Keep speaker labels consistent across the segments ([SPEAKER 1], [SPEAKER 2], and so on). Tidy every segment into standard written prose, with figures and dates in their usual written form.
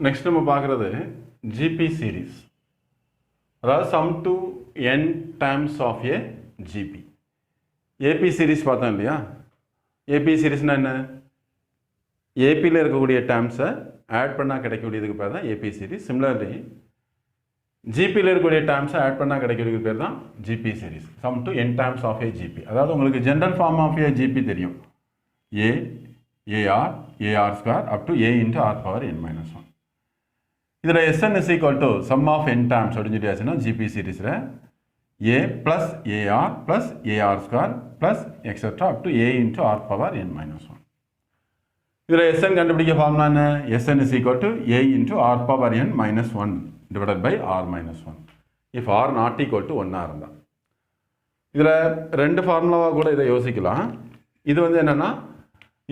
[SPEAKER 1] Next நம்ம பார்க்குறது GP series, அதாவது sum to n times of a GP. AP series பார்த்தோம் இல்லையா? ஏபி சீரீஸ்னால் என்ன? ஏபியில் இருக்கக்கூடிய டேர்ம்ஸை ஆட் பண்ணால் கிடைக்கக்கூடியதுக்கு பேர் தான் ஏபி சீரீஸ். சிமிலர்லி ஜிபியில் இருக்கக்கூடிய டேர்ம்ஸை ஆட் பண்ணால் கிடைக்கக்கூடியதுக்கு பேர் தான் GP series. Sum to n times of a GP. அதாவது உங்களுக்கு general form of a GP தெரியும். A ar ar square up to a into r power n minus one. இதில் Sn is equal to sum of n terms அப்படின்னு சொல்லியாச்சுன்னா GP சீரீஸில் a plus ar plus ar square plus etcetera up to a into r power n minus one. இதில் Sn கண்டுபிடிக்க formula என்ன? Sn is equal to a into r power n minus one divided by r minus one. If r not equal to ஒன்னாக இருந்தால். இதில் ரெண்டு ஃபார்முலாவாக கூட இதை யோசிக்கலாம். இது வந்து என்னென்னா,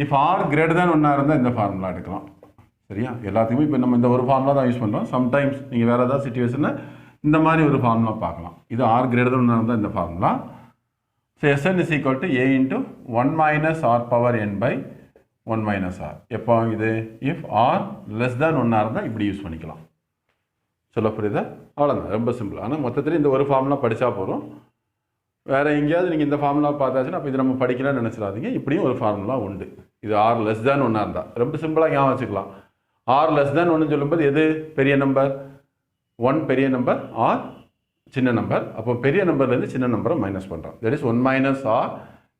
[SPEAKER 1] இஃப் ஆர் கிரேட்டர் தேன் ஒன்னாக இருந்தால் இந்த ஃபார்முலா எடுக்கலாம். சரியா? எல்லாத்துக்குமே இப்போ நம்ம இந்த ஒரு ஃபார்முலா தான் யூஸ் பண்ணுறோம். சம்டைம்ஸ் நீங்கள் வேறு ஏதாவது சுச்சுவேஷனில் இந்த மாதிரி ஒரு ஃபார்முலா பார்க்கலாம். இது ஆர் கிரேட்டர் தேன் ஒன்னாக இருந்தால் இந்த formula. So Sn is equal to a into one minus r power n by one minus r. எப்போ இது? இஃப் ஆர் லெஸ் தேன் ஒன்னாக இருந்தால் இப்படி யூஸ் பண்ணிக்கலாம். சொல்ல புரியுதா? அவ்வளோதான், ரொம்ப சிம்பிள். ஆனால் மொத்தத்தில் இந்த ஒரு ஃபார்முலா படித்தா போதும். வேறு எங்கேயாவது நீங்கள் இந்த ஃபார்முலா பார்த்தாச்சுன்னா அப்போ இது நம்ம படிக்கலாம்னு நினச்சிடாதீங்க. இப்படியும் ஒரு ஃபார்முலா உண்டு. இது ஆர் லெஸ் தேன் ஒன்னாக இருந்தால் ரொம்ப சிம்பிளாக ஞாபகம் வச்சுக்கலாம். ஆர் லெஸ் தேன் ஒன்று சொல்லும்போது எது பெரிய நம்பர்? ஒன் பெரிய நம்பர், ஆர் சின்ன நம்பர். அப்போ பெரிய நம்பர்லேருந்து சின்ன நம்பரை மைனஸ் பண்ணுறோம். That is one minus r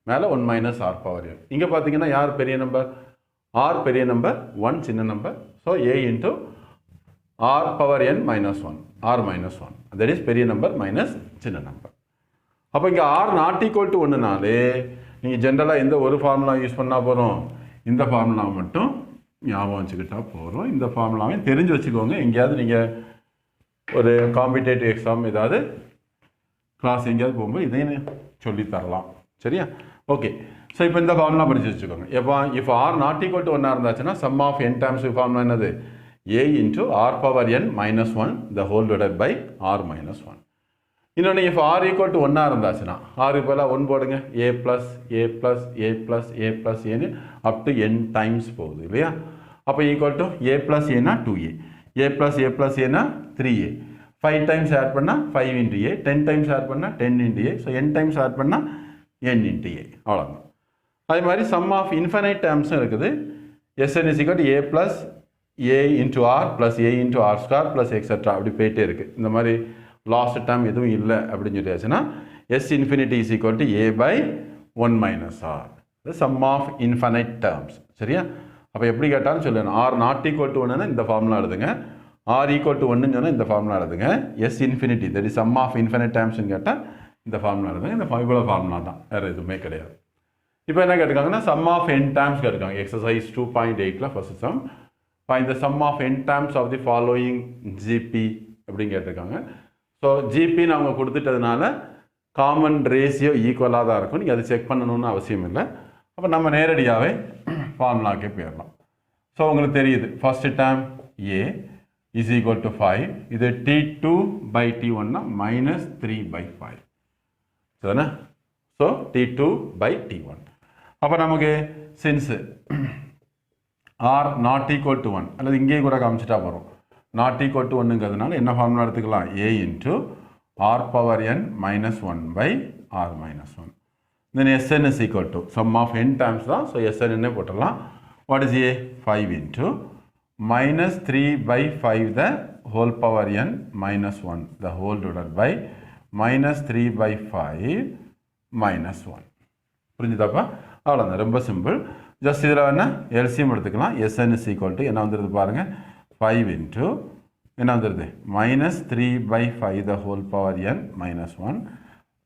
[SPEAKER 1] மேலே one minus r power n. இங்கே பார்த்தீங்கன்னா யார் பெரிய நம்பர்? ஆர் பெரிய நம்பர், ஒன் சின்ன number. So a into r power n minus one, r minus one. That is பெரிய நம்பர் மைனஸ் சின்ன நம்பர். அப்போ இங்கே ஆர் நாட் ஈக்குவல் டு ஒன்றுனாலே நீங்கள் ஜென்ரலாக எந்த ஒரு ஃபார்முலா யூஸ் பண்ணால் போகிறோம்? இந்த ஃபார்முலா மட்டும் ஞாபகம் வச்சுக்கிட்டா போகிறோம். இந்த ஃபார்முலாவையும் தெரிஞ்சு வச்சுக்கோங்க. எங்கேயாவது நீங்கள் ஒரு காம்படிட்டிவ் எக்ஸாம் ஏதாவது கிளாஸ் எங்கேயாவது போகும்போது இதையும் சொல்லித்தரலாம். சரியா? ஓகே. ஸோ இப்போ இந்த ஃபார்முலா படித்து வச்சுக்கோங்க. எப்போ if r not equal to ஒன்னாக இருந்தாச்சுன்னா sum of n times formula என்னது? A into r power n minus one the whole divided by r minus one. இன்னொன்று இஃப் ஆர் ஈக்குவல் டு ஒன்னாக இருந்தாச்சுன்னா ஆருக்கு பதிலாக ஒன் போடுங்க. A plus a plus a plus a plus ஏன்னு up to n times போகுது இல்லையா? அப்போ ஈக்குவல் டு ஏ ப்ளஸ் ஏனா 2a, ஏ ப்ளஸ் ஏனா 3a. 5 டைம்ஸ் ஆட் பண்ணால் 5 இன்ட்டு ஏ, 10 டைம்ஸ் ஆட் பண்ணால் 10 into a. So n times add பண்ணால் n இன்ட்டு ஏ. அவ்வளோதான். அதே மாதிரி சம் ஆஃப் இன்ஃபைனைட் டேர்ம்ஸும் இருக்குது. Sn is equal to a plus a into r plus a into r square plus etcetera அப்படி போயிட்டே இருக்குது. இந்த மாதிரி லாஸ்ட் டேர்ம் எதுவும் இல்லை அப்படின்னு சொல்லியாச்சுன்னா S infinity is equal to a by 1 minus r. The sum of infinite terms. சரியா? அப்போ எப்படி கேட்டாலும் சொல்லணும். r not equal to 1 இந்த ஃபார்முலா எழுதுங்க. r equal to 1 சொன்னால் இந்த ஃபார்முலா எழுதுங்க. S infinity, that is sum of infinite terms கேட்டால் இந்த ஃபார்முலா எழுதுங்க. இந்த இவ்வளோ ஃபார்முலா தான், வேறு எதுவுமே கிடையாது. இப்போ என்ன கேட்டுக்காங்கன்னா சம் ஆஃப் n terms கேட்டுக்காங்க. எக்ஸசைஸ் 2.8ல் first sum. Find the sum of n terms of the following GP அப்படின்னு கேட்டிருக்காங்க. ஸோ ஜிபின்னு அவங்க கொடுத்துட்டதுனால காமன் ரேஷியோ ஈக்குவலாக தான் இருக்கும். நீங்கள் அதை செக் பண்ணணும்னு அவசியம் இல்லை. அப்போ நம்ம நேரடியாகவே ஃபார்முலாக்கே போயிடலாம். ஸோ உங்களுக்கு தெரியுது first term A is equal to 5. இது T2 பை T1னா மைனஸ் 3 பை 5. சரிண்ணா? So T2 by T1. அப்போ நமக்கு since r not equal to 1 அல்லது இங்கேயும் கூட காமிச்சிட்டா போகிறோம். நாட் ஈக்குவல் டு ஒன்றுங்கிறதுனால என்ன ஃபார்முலா எடுத்துக்கலாம்? A into r power n minus one by r minus one. Then Sn is equal to sum of n terms தான். So Sn என்ன போட்டுடலாம்? What is a? 5 into minus 3 by 5 the whole power n minus one the whole divided by minus 3 by 5 minus one. புரிஞ்சுதாப்பா? அவ்வளோதான், ரொம்ப simple. Just இதில் வேணால் LCM எடுத்துக்கலாம். Sn is equal to என்ன வந்துடுது பாருங்கள்? 5 இன்ட்டு என்ன வந்துடுது? Minus 3 by 5 the whole power n minus one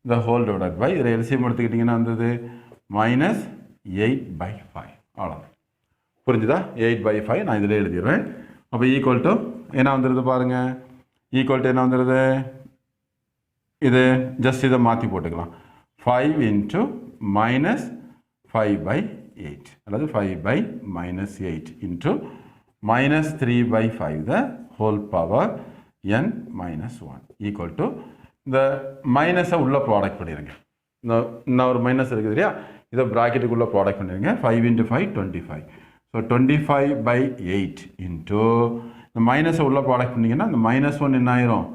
[SPEAKER 1] the whole divided by இதில் எல்சிஎம் எடுத்துக்கிட்டிங்கன்னா வந்தது மைனஸ் 8 பை 5. அவ்வளோதான். புரிஞ்சுதா? 8 பை 5 நான் இதில் எழுதிடுறேன். அப்போ ஈக்குவல் டு என்ன வந்துடுது பாருங்கள்? ஈக்குவல் டு என்ன வந்துடுது? இது ஜஸ்ட் இதை மாற்றி போட்டுக்கலாம். 5 இன்ட்டு மைனஸ் 5 பை 8 அல்லது 5 by minus 8 into minus 3 by 5 the whole power n minus 1 equal to the minus உள்ள ப்ராடக்ட் பண்ணிடுங்க. இன்னும் ஒரு மைனஸ் இருக்குது இல்லையா? இதை ப்ராக்கெட்டுக்குள்ளே ப்ராடக்ட் பண்ணிடுங்க. 5 into 5 25. ஸோ 25 by 8 into இந்த மைனஸை உள்ள ப்ராடக்ட் பண்ணிங்கன்னா இந்த -1 என்ன ஆயிரும்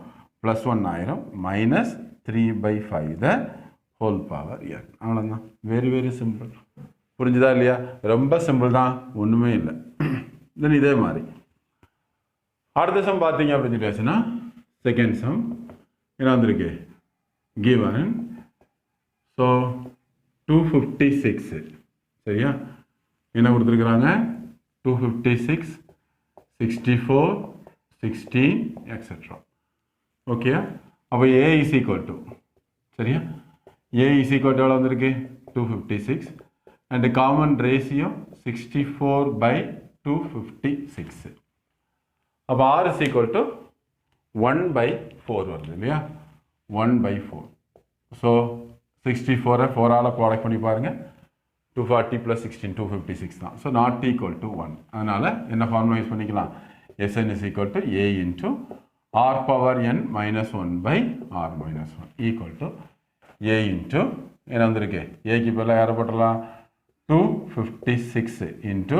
[SPEAKER 1] +1 ஆயிரும் -3/5 த ஹோல் பவர் n. அவ்வளோதான். Very very simple. புரிஞ்சுதா இல்லையா? ரொம்ப சிம்பிள் தான், ஒன்றுமே இல்லை. தென் இதே மாதிரி அடுத்த சம் பார்த்தீங்க அப்படின்னு சொல்லியாச்சுன்னா செகண்ட் சம் என்ன வந்திருக்கு given. ஸோ 256 சரியா, என்ன கொடுத்துருக்குறாங்க 256 64 16 எக்ஸெட்ரா. ஓகே, அப்போ a is equal to சரியா, a is equal to எவ்வளோ வந்திருக்கு 256 and common ratio 64/256. அப்போ r is equal to 1/4 வருது இல்லையா, 1/4. ஸோ 64 4ஆல் ப்ராடக்ட் பண்ணி பாருங்கள், 240 + 16 256 தான். So not equal to 1. அதனால் என்ன ஃபார்முலா யூஸ் பண்ணிக்கலாம், Sn is equal to a into r power n minus 1/r minus 1 equal to a into என்ன வந்திருக்கு, ஏக்கு பதிலாக யாரை போட்டலாம் 256 into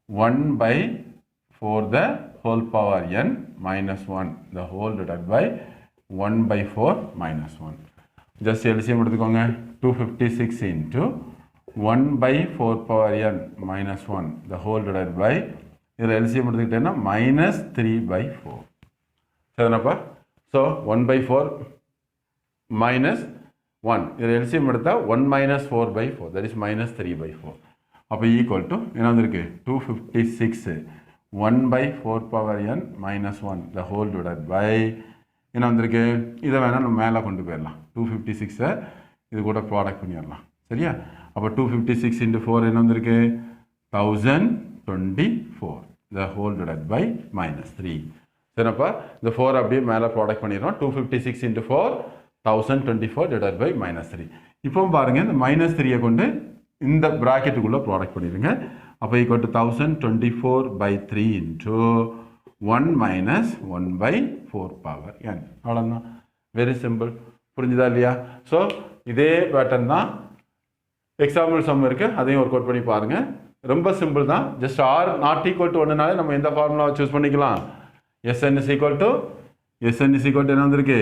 [SPEAKER 1] 1/4 the whole power n minus 1 the whole divided by 1/4 minus 1. Just LCM எடுத்துக்கோங்க, 256 into 1/4 power n minus 1 the whole divided by இதில் LCM எடுத்துக்கிட்டேன்னா -3/4. சரிதானப்பா? ஸோ 1/4 minus 1 இதில் LCM எடுத்தால் 1 minus 4/4 that is -3/4. அப்போ ஈக்குவல் டு என்ன வந்திருக்கு 256 1/4 power n minus 1 the whole divided by என்ன வந்திருக்கு, இதை வேணால் நம்ம மேலே கொண்டு போயிடலாம். 256 இது கூட ப்ராடக்ட் பண்ணிடலாம் சரியா. அப்போ 256 into 4 என்ன வந்திருக்கு 1024 the whole divided by -3. சரிப்பா, இந்த 4 அப்படியே மேலே ப்ராடக்ட் பண்ணிடுறோம். 256 into 4 1024 divided by -3. இப்போ பாருங்கள், இந்த -3 கொண்டு இந்த ப்ராக்கெட்டுக்குள்ளே ப்ராடக்ட் பண்ணிடுங்க. அப்போ equal to 1024/3 into 1 minus 1/4 power n. அவ்வளோதான், வெரி சிம்பிள். புரிஞ்சுதா இல்லையா? ஸோ இதே பேட்டர்ன் தான் எக்ஸாம்பிள் சம் இருக்குது, அதையும் ஒர்க் அவுட் பண்ணி பாருங்கள். ரொம்ப சிம்பிள் தான். Just r not equal to 1னாலே நம்ம எந்த ஃபார்முலாவை சூஸ் பண்ணிக்கலாம். Sn is equal to என்ன வந்திருக்கு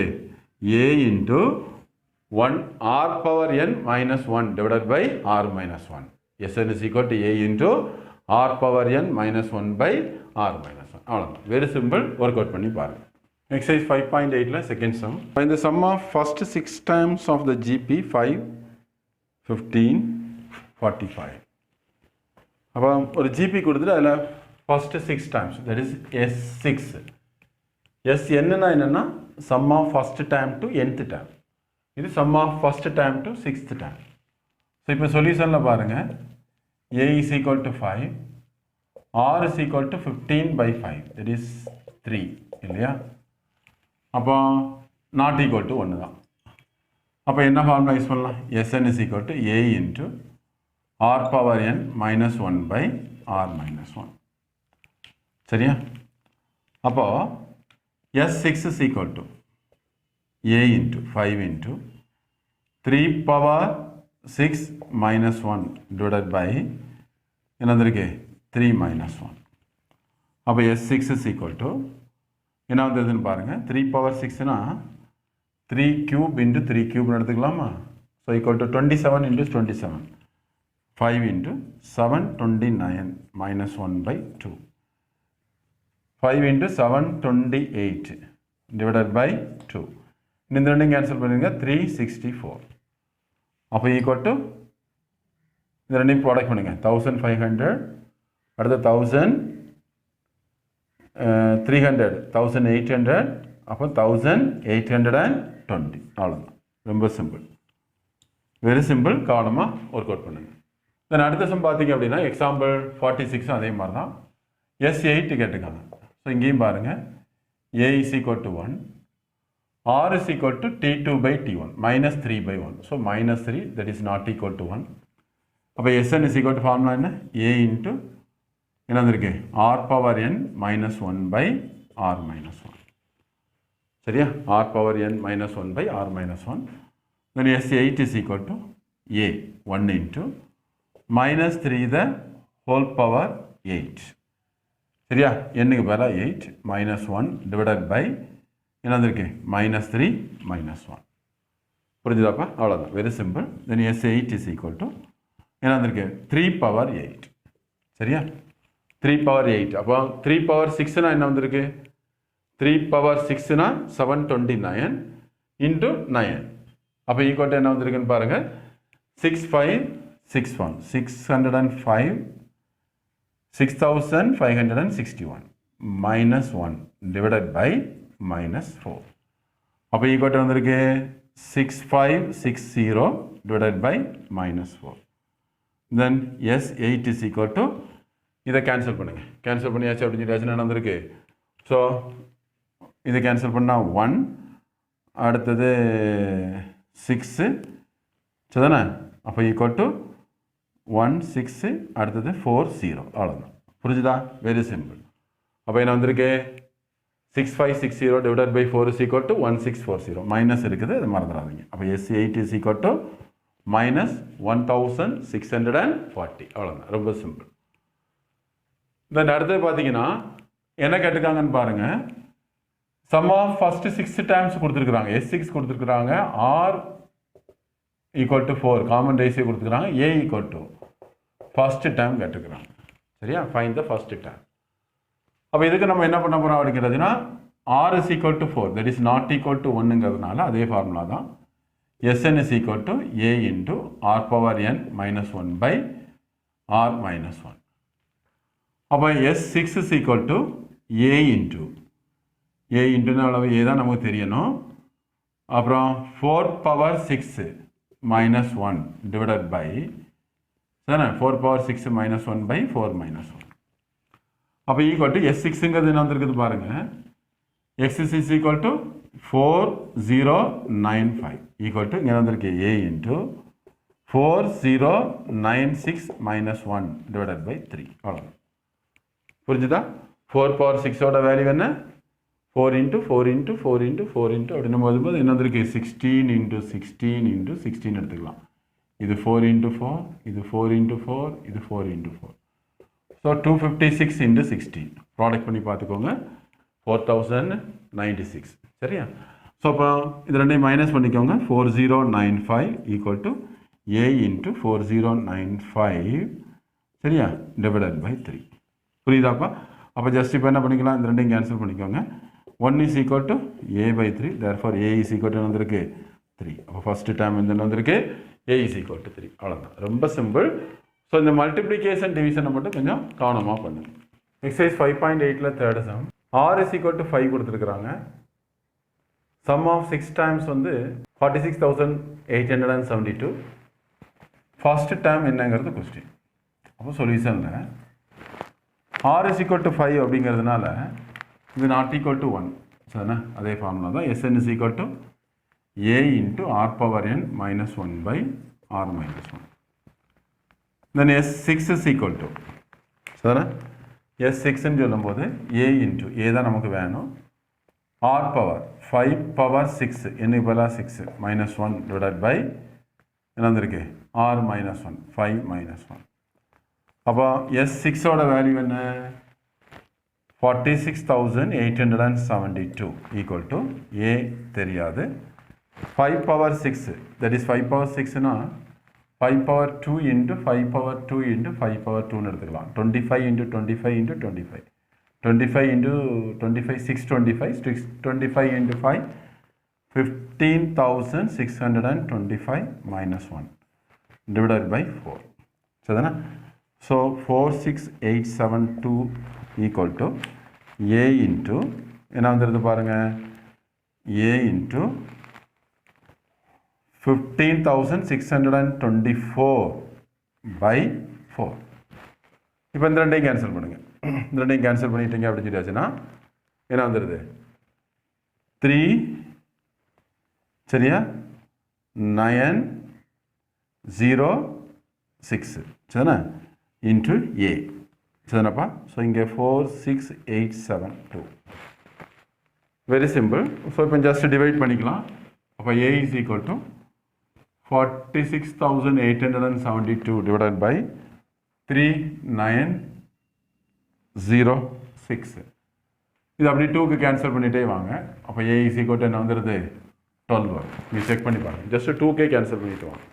[SPEAKER 1] a into 1 r power n minus 1 divided by r minus 1. Sn is equal to a into r power n minus 1/r minus 1. அவ்வளோதான், very simple. Work out பண்ணி பாருங்கள். Exercise 5.8ல second sum. இந்த sum of first 6 terms of the GP 5 15 45. அப்போ ஒரு GB கொடுத்துட்டு அதில் first 6 times that is S6. என்னன்னா என்னென்னா sum of first time to nth time, இது sum of first time to 6th time. So இப்போ சொல்யூஷனில் பாருங்கள், a is equal to 5, r is equal to 15/5 that is 3 இல்லையா. அப்போ நாட் ஈக்குவல் டு 1 தான். அப்போ என்ன ஃபார்முலா யூஸ் பண்ணலாம், Sn is equal to a into r power n minus 1/r minus 1. சரியா? அப்போ S6 is equal to a into 5 into 3 power 6 minus 1 divided by என்ன வந்திருக்கு 3 minus 1. அப்போ S6 is equal to என்ன வந்ததுன்னு பாருங்கள், 3 power 6னா 3 cube into 3 cube எடுத்துக்கலாமா. So equal to 27 into 27, 5 into 729 minus 1/2, 5 into 728 divided by 2. இந்த ரெண்டையும் கேன்சல் பண்ணிடுங்க, 364. அப்போ ஈக்குவல் டு இந்த ரெண்டையும் ப்ராடக்ட் பண்ணுங்க, 1500 அடுத்த 1300 1800 அப்போ 1820. அவ்வளோதான், ரொம்ப சிம்பிள், வெரி சிம்பிள். கவனமாக ஒர்க் அவுட் பண்ணுங்க. தென் அடுத்த சம் பார்த்தீங்க அப்படின்னா எக்ஸாம்பிள் 46 அதே மாதிரி தான். S8 கேட்டுக்காங்க. ஸோ இங்கேயும் பாருங்கள், a is equal to 1, r is equal to t2/t1 -3/1. So -3 that is not equal to 1. அப்போ Sn is equal to formula என்ன, a into என்ன வந்திருக்கு r power n minus 1/r minus 1. சரியா, r power n minus 1/r minus 1. Then S8 is equal to a 1 into -3 the whole power 8. சரியா எண்ணுக்கு பதிலாக 8 minus 1 divided by என்ன வந்திருக்கு -3 -1 புரிஞ்சுதாப்பா அவ்வளோதான் very simple then S8 is equal to என்ன வந்திருக்கு 3 power 8 சரியா 3 power 8 அப்போ 3 power 6னா என்ன வந்திருக்கு 3 power 6னா 729 into 9 அப்போ ஈக்குவல் டு என்ன வந்திருக்குன்னு பாருங்கள் 6561 605 6561 minus 1 divided by minus 4 அப்போ ஈக்குவல் டு வந்திருக்கு 6560 divided by minus 4 then S8 is equal to இதை கேன்சல் பண்ணுங்க கேன்சல் பண்ணியாச்சு அப்படின்னு சொல்லி என்ன வந்திருக்கு ஸோ இதை கேன்சல் பண்ணால் 1 அடுத்தது 6 சரிதானே அப்போ ஈக்குவல் டு 1 6 அடுத்தது 4 0 அவ்வளோதான் புரிஞ்சுதா வெரி சிம்பிள் அப்போ என்ன வந்திருக்கு 6560 divided by 4 is equal to 1640 minus இருக்குது அது மறந்துடாதீங்க அப்போ S8 is equal to minus 1640 அவ்வளோதான் ரொம்ப சிம்பிள் தென் அடுத்தது பார்த்தீங்கன்னா என்ன கேட்டிருக்காங்கன்னு பாருங்கள் சம் ஆஃப் ஃபஸ்ட்டு 6 டைம்ஸ் கொடுத்துருக்குறாங்க S6 கொடுத்துருக்குறாங்க R equal to 4 common ratio கொடுத்துருக்குறாங்க A equal to first time கேட்டுக்கிறாங்க சரியா ஃபைண்ட் த ஃபஸ்ட்டு டைம் அப்போ இதுக்கு நம்ம என்ன பண்ண போகிறோம் அப்படிங்கிறதுனா R is equal to 4 that is not equal to 1ங்கிறதுனால அதே ஃபார்முலா தான் Sn is equal to A into R power n minus 1 by R minus 1 அப்போ S6 is equal to A into அளவு A தான் நமக்கு தெரியணும் அப்புறம் 4 power 6 minus 1 divided by 4 power 6 minus 1 by 4 minus 1 அப்போ equal to S6ங்கிறது என்ன வந்திருக்குது பாருங்கள் X is equal to 4095 equal to இங்கே வந்திருக்கு A into 4096 minus 1 divided by 3 அவ்வளோ புரிஞ்சுதா 4 power 6ஓட வேல்யூ என்ன 4 into 4 into 4 into 4 into அப்படின்னும் போது என்ன வந்திருக்கு 16 into 16 into 16 எடுத்துக்கலாம் இது 4 into 4 இது 4 into 4 இது 4 into 4 ஸோ 256 into 16 ப்ராடக்ட் பண்ணி பார்த்துக்கோங்க 4096 சரியா ஸோ அப்போ இது ரெண்டையும் மைனஸ் பண்ணிக்கோங்க 4095 ஈக்குவல் டு A into 4095 சரியா டிவைடட் பை 3 புரியுதாப்பா அப்போ ஜஸ்ட் இப்போ என்ன பண்ணிக்கலாம் இந்த ரெண்டையும் கேன்சல் பண்ணிக்கோங்க 1 is equal to A by 3 therefore A is equal to வந்திருக்கு 3 அப்போ ஃபஸ்ட்டு டைம் என்ன வந்திருக்கு A is equal to 3 அவ்வளோதான் ரொம்ப சிம்பிள் ஸோ இந்த மல்டிப்ளிகேஷன் டிவிஷனை மட்டும் கொஞ்சம் கவனமாக பண்ணுங்க எக்ஸசைஸ் 5.8ல் third sum R is equal to 5 கொடுத்துருக்குறாங்க சம் ஆஃப் 6 டைம்ஸ் வந்து 46872 ஃபஸ்ட்டு டைம் என்னங்கிறது கொஸ்டின் அப்போ சொல்யூஷனில் R is equal to 5 அப்படிங்கிறதுனால இது நாட் ஈக்குவல் டு 1 சரிண்ணா அதே ஃபார்முலா தான் Sn is equal to A into R power n minus 1 by R minus 1 then S6 is equal to சரிண்ணா S6ன்னு சொல்லும்போது A into A தான் நமக்கு வேணும் R power 5 power 6 என்ன இப்போலாம் 6 minus 1 divided by என்ன வந்திருக்கு R minus 1 5 minus 1 அப்போ S6ஓட வேல்யூ என்ன 46872 equal to A தெரியாது 5 power 6 that is 5 power 6னா 5 power 2 into 5 power 2 into 5 power 2ன்னு எடுத்துக்கலாம் 25 into 25 into 25 25 into 25 625 625 into 5 15625 minus 1 divided by 4 சரிதானா so 46872 equal to A into என்ன வந்துருது பாருங்க A into 15624 by 4 இப்போ இந்த ரெண்டையும் கேன்சல் பண்ணுங்க இந்த ரெண்டையும் கேன்சல் பண்ணிட்டீங்க அப்படின்னு சொல்லியாச்சுன்னா என்ன வந்துடுது 3 சரியா 906 சரிதானே into A சரிதானப்பா ஸோ இங்கே 46872 வெரி சிம்பிள் ஸோ இப்போ ஜஸ்ட் டிவைட் பண்ணிக்கலாம் அப்போ A is equal to 46872 divided by 3906 6. இது அப்படி 2க்கு கேன்சல் பண்ணிகிட்டே வாங்க. அப்போ a is equal to என்ன வந்துடுது 12 வரும். நீ செக் பண்ணி பாருங்கள். ஜஸ்ட் 2k கேன்சல் பண்ணிட்டு வாங்க.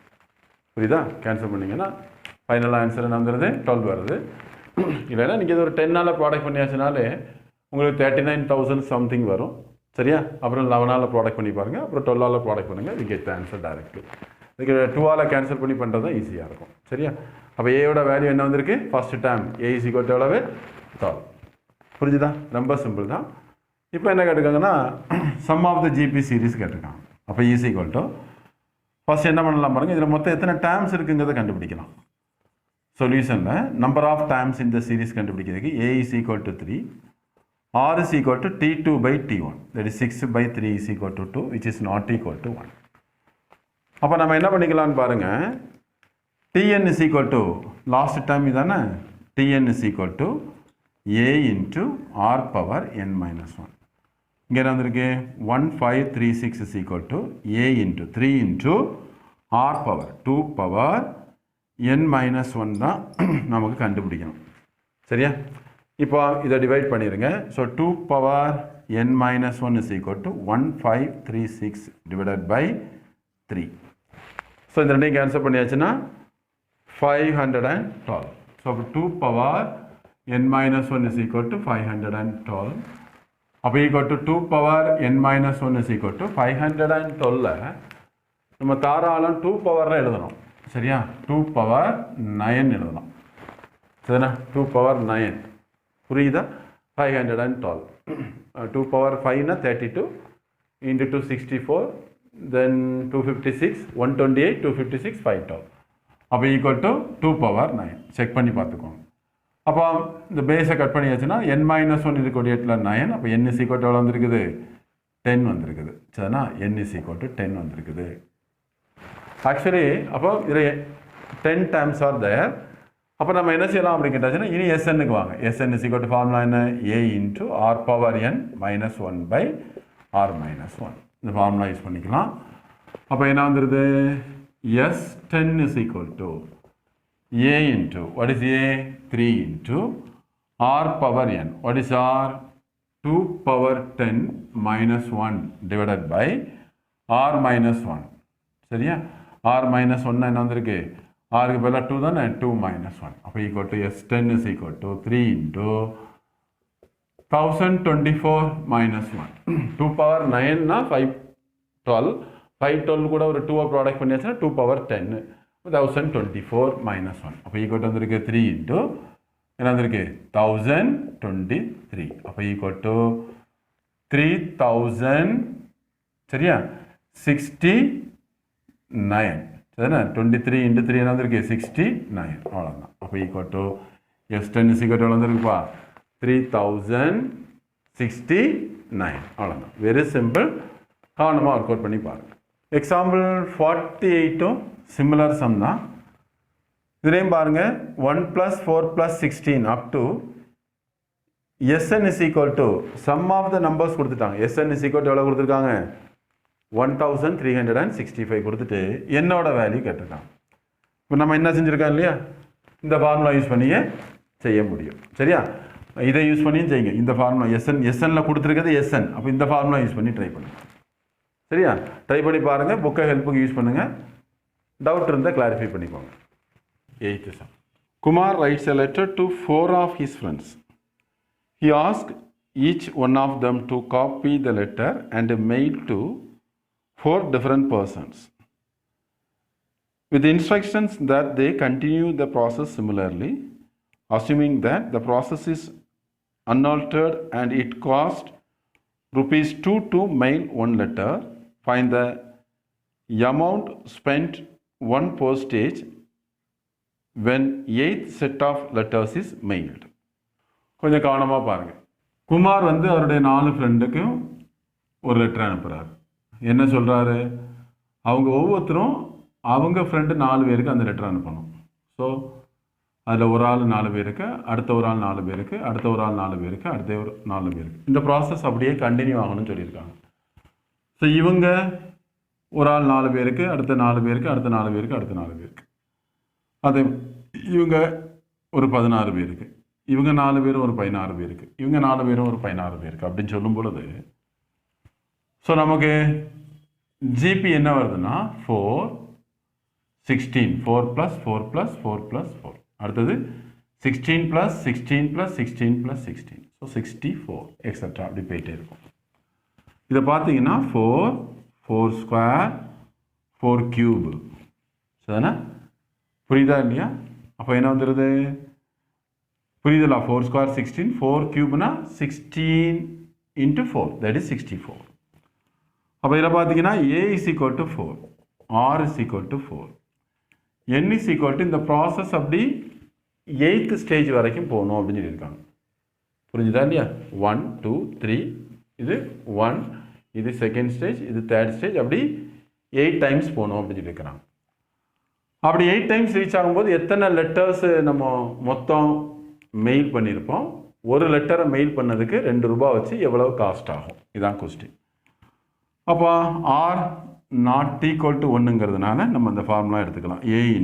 [SPEAKER 1] புரியுதா? கேன்சல் பண்ணிங்கன்னா ஃபைனல் ஆன்சர் என்ன வந்துடுது 12 வருது. இல்லைன்னா நீங்கள் இது ஒரு 10ஆல் ப்ராடக்ட் பண்ணியாச்சுனாலே உங்களுக்கு 39,000 சம்திங் வரும். சரியா? அப்புறம் 11ஆல் ப்ராடக்ட் பண்ணி பாருங்கள். அப்புறம் 12ஆல் ப்ராடக்ட் பண்ணுங்கள். We get the answer directly. இதுக்கு 2ஆல் கேன்சல் பண்ணி பண்ணுறது தான் ஈஸியாக இருக்கும். சரியா? அப்போ ஏயோட வேல்யூ என்ன வந்திருக்கு? First term a is equal to எவ்வளவு 12. புரிஞ்சுதா? ரொம்ப சிம்பிள் தான். இப்போ என்ன கேட்டுருக்காங்கன்னா sum of the GP series கேட்டிருக்காங்க. அப்போ இஸ் ஈக்குவல் டு ஃபர்ஸ்ட் என்ன பண்ணலாம் பாருங்கள். இதில் மொத்தம் எத்தனை டேர்ம்ஸ் இருக்குங்கிறத கண்டுபிடிக்கலாம். சொல்யூஷனில் நம்பர் ஆஃப் டேர்ம்ஸ் இந்த சீரிஸ் கண்டுபிடிக்கிறதுக்கு a is equal to 3, r is equal to t2 by t1, that is 6 by 3 is equal to 2, which is not equal to 1. அப்போ நம்ம என்ன பண்ணிக்கலாம்னு பாருங்கள். tn is equal to last term இதானே, tn is equal to a into r power n minus 1. இங்கே என்ன வந்திருக்கு 1536 is equal to a into 3 into r power 2 power n minus 1 தான் நமக்கு கண்டுபிடிக்கணும். சரியா? இப்போ இதை டிவைட் பண்ணிடுங்க. So 2 power n minus 1 is equal to 1536 divided by 3. So இந்த ரெண்டையும் கேன்சல் பண்ணியாச்சுன்னா 512. ஸோ அப்போ 2 power n minus 1 is equal to 512. அப்போ equal to 2 power n minus 1 is equal to 512. நம்ம தாராளம் 2 பவரில் எழுதணும். சரியா? 2 power 9 எழுதலாம். சரிண்ணா? 2 power 9 புரியுதா? 512. 2 power 5னா 32 into 2 64, then 256, 128, 256, 512. அப்போ equal to 2 power 9. செக் பண்ணி பார்த்துக்கோங்க. அப்போ இந்த பேஸை கட் பண்ணியாச்சுன்னா n minus 1 is equal to 8ல் 9. அப்போ n is equal to எவ்வளோ வந்திருக்குது? 10 வந்திருக்குது. சரிண்ணா? n is equal to 10 வந்திருக்குது. ஆக்சுவலி அப்போ இதில் 10 terms are there. அப்போ நம்ம என்ன செய்யலாம் அப்படின்னு கேட்டாச்சுன்னா இனி SNக்கு வாங்க. SN is equal to formula என்ன? a into r power n minus 1 by r minus 1. இந்த ஃபார்முலா யூஸ் பண்ணிக்கலாம். அப்போ என்ன வந்துடுது? S10 is equal to a into, what is a? 3 into r power n. What is r? 2 power 10 minus 1 divided by r minus 1. சரியா? r minus 1 என்ன வந்திருக்கு? rக்கு பதிலாக 2 தானே, 2 minus 1. அப்போ equal to S10 is equal to 3 into 1024 minus 1. 2 power 9னா 512. 512 கூட ஒரு 2 product பண்ணியாச்சுன்னா 2 power 10. 1024 minus 1. அப்போ equal to வந்திருக்கு 3 into என்ன வந்திருக்கு? 1023. அப்போ equal to 3000. சரியா? 69. சரிண்ணா? 23 into 3 என்ன வந்திருக்கு? 69. அவ்வளோதான். அப்போ equal to S10 is equal to எவ்வளோ வந்திருக்குப்பா? 3069. அவ்வளோதான். Very simple. கவனமாக ஒர்க் அவுட் பண்ணி பாருங்கள். எக்ஸாம்பிள் 48ம் சிமிலர் சம் தான். இதுலேயும் பாருங்கள் 1 + 4 + 16 up to Sn is equal to sum of the numbers கொடுத்துட்டாங்க. Sn is equal to எவ்வளோ கொடுத்துருக்காங்க? 1365 கொடுத்துட்டு என்னோட வேல்யூ கேட்டிருக்காங்க. இப்போ நம்ம என்ன செஞ்சுருக்கோம் இல்லையா? இந்த ஃபார்முலா யூஸ் பண்ணியே செய்ய முடியும். சரியா? இதை யூஸ் பண்ணியும் செய்யுங்க. இந்த ஃபார்முலா எஸ்என்னில் கொடுத்துருக்கிறது எஸ்என். அப்போ இந்த ஃபார்முலா யூஸ் பண்ணி ட்ரை பண்ணுங்கள். சரியா? ட்ரை பண்ணி பாருங்கள். புக்கை ஹெல்ப்புக்கு யூஸ் பண்ணுங்கள். டவுட் இருந்தால் கிளாரிஃபை பண்ணிக்கோங்க. 8th sum. Kumar writes a letter to 4 of his friends. He asked each one of them to copy the letter and mail to 4 different persons, with instructions that they continue the process similarly, assuming that the process is unaltered and it cost ₹2 to mail one letter. Find the amount spent one postage when 8th set of letters is mailed. கொஞ்சம் கவனமாக பாருங்கள். குமார் வந்து அவருடைய 4 ஃப்ரெண்டுக்கும் ஒரு letter அனுப்புகிறார். என்ன சொல்கிறாரு? அவங்க ஒவ்வொருத்தரும் அவங்க ஃப்ரெண்டு 4 பேருக்கு அந்த லெட்டர் அனுப்பணும். ஸோ அதில் ஒரு ஆள் 4 பேருக்கு, அடுத்த ஒரு ஆள் 4 பேருக்கு, அடுத்த ஒரு ஆள் 4 பேருக்கு, அடுத்த ஒரு 4 பேருக்கு. இந்த ப்ராசஸ் அப்படியே கண்டினியூ ஆகணும்னு சொல்லியிருக்காங்க. ஸோ இவங்க ஒரு ஆள் 4 பேருக்கு, அடுத்த 4 பேருக்கு, அடுத்த 4 பேருக்கு, அடுத்த 4 பேருக்கு. அது இவங்க ஒரு 16 பேருக்கு. இவங்க 4 பேரும் ஒரு 16 பேருக்கு, இவங்க 4 பேரும் ஒரு 16 பேருக்கு அப்படின்னு சொல்லும் பொழுது ஸோ நமக்கு ஜிபி என்ன வருதுன்னா 4 16 4 + 4 + 4 + 4 அடுத்தது 16 + 16 + 16 + 16 ஸோ 64 எக்ஸெட்ரா அப்படி போயிட்டே இருக்கும். இதை பார்த்தீங்கன்னா 4 4 ஸ்கொயர் 4 கியூப் சரிதானே, புரியுதா இல்லையா? அப்போ என்ன வந்துடுது புரியுதுல, 4 ஸ்கொயர் 16 4 கியூப்னா 16 × 4 தட் இஸ் 64. அப்போ இதில் பார்த்தீங்கன்னா a is equal to 4, r is equal to 4, n is equal to இந்த ப்ராசஸ் அப்படி 8th ஸ்டேஜ் வரைக்கும் போகணும் அப்படின்னு சொல்லியிருக்காங்க. புரிஞ்சுதா இல்லையா? 1 2 3 இது 1, இது செகண்ட் ஸ்டேஜ், இது தேர்ட் ஸ்டேஜ், அப்படி 8 டைம்ஸ் போகணும் அப்படின்னு சொல்லியிருக்கிறாங்க. அப்படி 8 டைம்ஸ் ரீச் ஆகும்போது எத்தனை லெட்டர்ஸ் நம்ம மொத்தம் மெயில் பண்ணியிருப்போம், ஒரு லெட்டரை மெயில் பண்ணதுக்கு 2 ரூபாய் வச்சு எவ்வளவு காஸ்ட் ஆகும், இதான் கொஸ்டின். அப்போ ஆர் நாட் ஈக்குவல் டு 1ங்கிறதுனால நம்ம அந்த ஃபார்முலா எடுத்துக்கலாம், a ×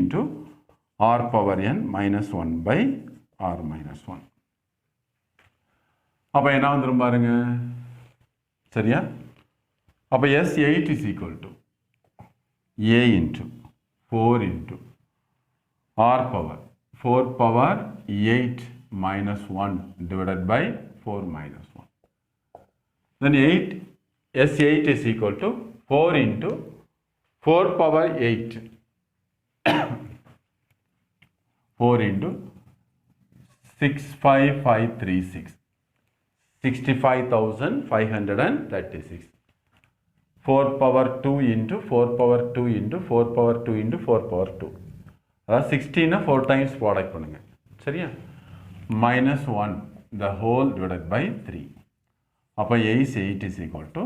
[SPEAKER 1] r⁻n - 1/r-1. அப்போ என்ன வந்துடும் பாருங்க, சரியா? அப்போ S8 is equal to a × 4 × r⁻8 - 1 divided by 4 - 1. Then S8 is equal to 4 × 4⁸ 4 × 65536 65,536 4⁻2 × 4⁻2 × 4⁻2 × 4⁻2 அதாவது 16 4 டைம்ஸ் ப்ராடக்ட் பண்ணுங்க சரியா, -1 the whole divided by 3. அப்போ S8 is equal to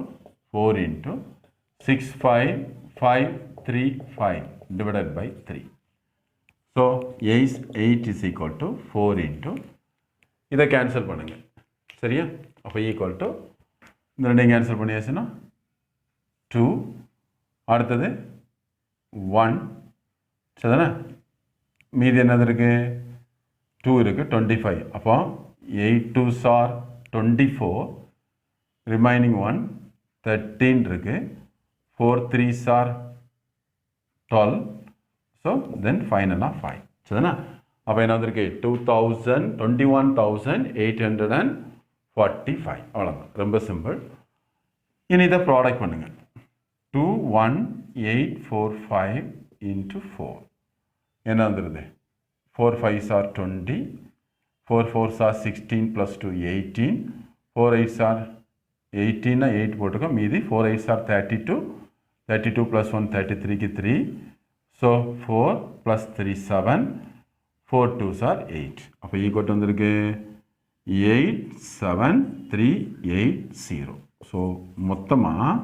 [SPEAKER 1] 4 × 65535 divided by 3. So S8 is equal to 4 × இதை கேன்சல் பண்ணுங்க சரியா. அப்போ equal to இந்த ரெண்டையும் கேன்சல் பண்ணியாச்சுன்னா 2, அடுத்தது 1 சரிதானே, மீதி என்னது இருக்கு 2 இருக்கு 25. அப்போ 8 2s are 24, ரிமைனிங் 1 13 இருக்கு, 4 3s are 12, ஸோ தென் ஃபைனலாக 5 சரிதானே. அப்போ என்ன வந்திருக்கு 21,845 அவ்வளோதான், ரொம்ப சிம்பிள். இனி இதை ப்ராடக்ட் பண்ணுங்க, 21,845 × 4 என்ன வந்துடுது 4 5s are 20, 4 4s are 16 + 2 18, 4 8s are 18 8 போட்டுக்கோ, மீதி 4 8s are 32, 32 + 1 33க்கு 3, so 4 + 3 7, 4 2s are 8. அப்போ ஈக்குவல் வந்திருக்கு 87380. ஸோ மொத்தமாக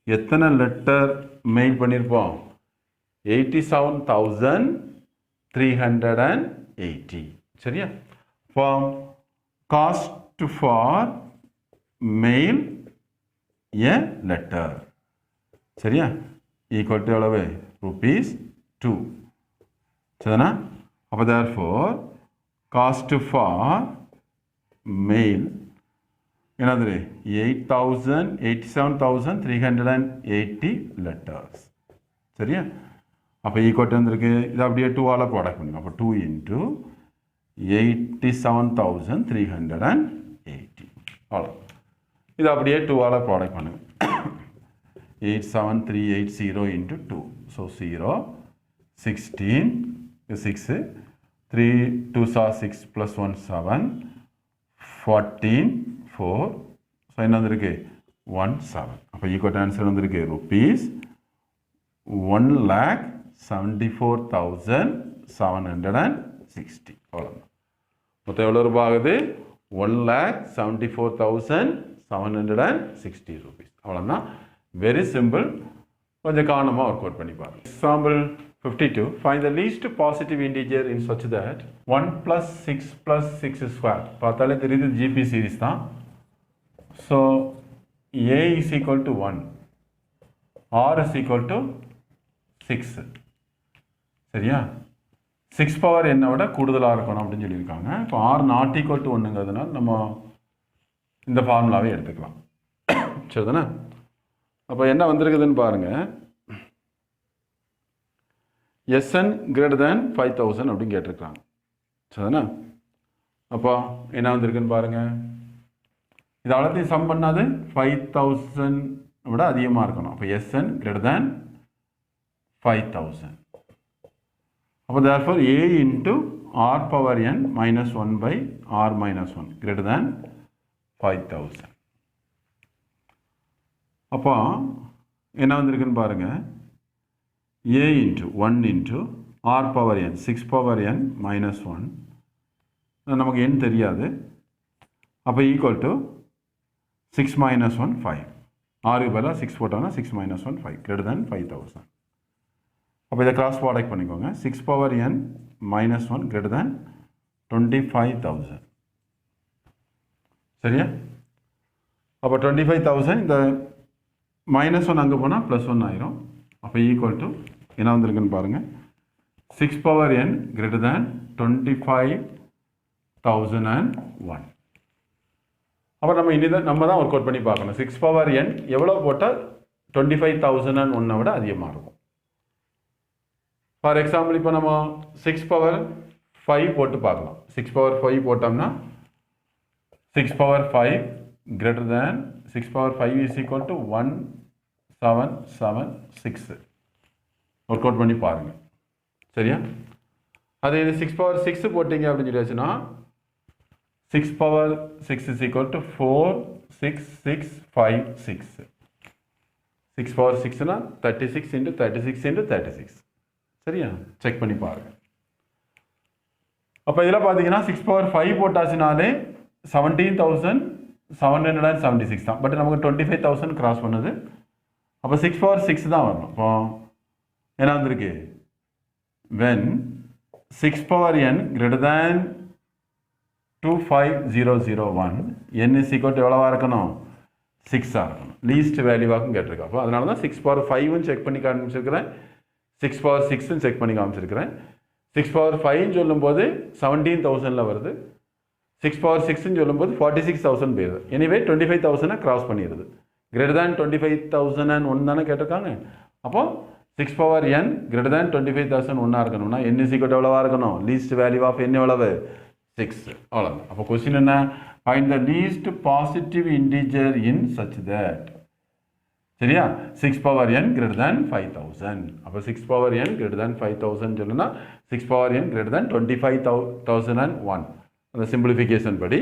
[SPEAKER 1] எத்தனை லெட்டர் மெயில் பண்ணியிருப்போம் 87,380 சரியா. Form cost for mail a letter சரியா, ஈக்குவல் டு எவ்வளவு ₹2 சரிதானா. அப்போ தேர்ஃபோர் காஸ்ட் ஃபார் மெயில் என்னது 87,380 லெட்டர்ஸ் சரியா. அப்போ ஈக்குவல் வந்திருக்கு, இது அப்படியே 2ஆல் ப்ராடக்ட் பண்ணுங்க. அப்போ 2 × 87,380 அவ்வளோ, இது அப்படியே 2ஆல் ப்ராடக்ட் பண்ணுங்க. 87380 × 2, ஸோ 0 16 6 3 2s are 6 + 1 7 14 4, ஸோ என்ன வந்திருக்கு 17. அப்போ ஈக்குவல் ஆன்சர் வந்திருக்கு ₹1,74,760 அவ்வளோதான். மொத்தம் எவ்வளோ ரூபாய் ஆகுது 1,74,760 அவ்வளோதான். வெரி சிம்பிள், கொஞ்சம் கவனமாக ஒர்க் அவுட் பண்ணி பாருங்க. Example 52, find the least positive integer in such that 1 + 6 + 6 square. பார்த்தாலே தெரியுது ஜிபி சீரிஸ் தான். So a is equal to 1, r is equal to 6 சரியா. 6 பவர் n விட கூடுதலாக இருக்கணும் அப்படின்னு சொல்லியிருக்காங்க. இப்போ ஆர் நாட் ஈக்குவல் டு 1ங்கிறதுனால நம்ம இந்த ஃபார்முலாவே எடுத்துக்கலாம். சரிதானே? அப்போ என்ன வந்திருக்குதுன்னு பாருங்கள். Sn greater than 5000 அப்படின்னு கேட்டிருக்காங்க. சரிதானே? அப்போ என்ன வந்திருக்குன்னு பாருங்கள். இது அவ்வளோத்தையும் சம் பண்ணாது 5000 விட அதிகமாக இருக்கணும். அப்போ Sn greater than 5000. அப்போ therefore a into r power n minus 1 by r minus 1 greater than 5000. அப்போ என்ன வந்திருக்குன்னு பாருங்க. a into 1 into r power n 6 power n minus 1 நமக்கு n தெரியாது. அப்போ equal to 6 minus 1 5. ஆறுக்கு பதிலாக 6 போட்டோம்னா 6 minus 1 5 greater than 5000. அப்போ இதை கிராஸ் ப்ராடக்ட் பண்ணிக்கோங்க. 6 power n minus 1 greater than 25,000. சரியா? அப்போ 25,000 இந்த மைனஸ் 1 அங்கே போனால் ப்ளஸ் 1 ஆயிரும். அப்போ ஈக்குவல் டு என்ன வந்திருக்குன்னு பாருங்கள். 6 பவர் n greater than 25,001. அப்போ நம்ம தான் ஒர்க் அவுட் பண்ணி பார்க்கணும். 6 பவர் n எவ்வளோ போட்டால் 25,001 விட அதிகமாக இருக்கும். ஃபார் எக்ஸாம்பிள் இப்போ நம்ம 6 பவர் 5 போட்டு பார்க்கலாம். 6 பவர் 5 போட்டோம்னா 6 power 5 greater than 6 power 5 is equal to 1776. Work out பண்ணி பாருங்கள். சரியா? அதே இது 6 பவர் 6 போட்டிங்க அப்படின்னு சொல்லியாச்சுன்னா 6 power 6 is equal to 46656. 6 power 6னா 36 into 36 into 36. சரியா? செக் பண்ணி பாருங்க. அப்போ இதில் பார்த்தீங்கன்னா 6 பவர் 5 போட்டாச்சுனாலே 17,776 தான். பட் நமக்கு 25,000 கிராஸ் பண்ணுது. அப்போ 6 பவர் 6 தான் வரணும். இப்போ என்ன வந்திருக்கு? when 6 power n greater than 25001 n is equal to எவ்வளவா இருக்கணும்? 6ஆக இருக்கணும். லீஸ்ட் வேல்யூவாக்கும் கேட்டிருக்கோம். அப்போ அதனால தான் 6 பவர் 5 செக் பண்ணி காமிச்சிருக்கிறேன். 6 பவர் 6 செக் பண்ணி காமிச்சிருக்கிறேன். 6 பவர் 5 சொல்லும்போது 17,000 வருது. 6 பவர் 6 சொல்லும்போது 46,000 போயிருது. எனிவே 25,000 கிராஸ் பண்ணிடுது. கிரேட்டர் தேன் 25,001 தானே கேட்டிருக்காங்க. அப்போ 6 பவர் n கிரேட்டர் தேன் 25,001 இருக்கணும்னா n is equal to எவ்வளவா இருக்கணும்? லீஸ்ட் வேல்யூ ஆஃப் n எவ்வளவு? 6. அவ்வளோதான். அப்போ கொஸ்டின் என்ன? Find the least positive integer in such that. சரியா? 6 பவர் n greater than 5000. அப்போ 6 power n greater than 5000 சொல்லுன்னா 6 power n greater than 25,001. அந்த சிம்பிளிஃபிகேஷன் படி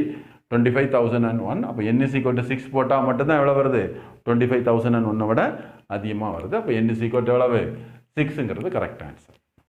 [SPEAKER 1] 25,001. அப்போ n is equal to 6 போட்டால் மட்டும்தான் எவ்வளோ வருது? 25,001 விட அதிகமாக வருது. அப்போ n is equal to எவ்வளவு? 6ங்கிறது கரெக்ட் ஆன்சர்.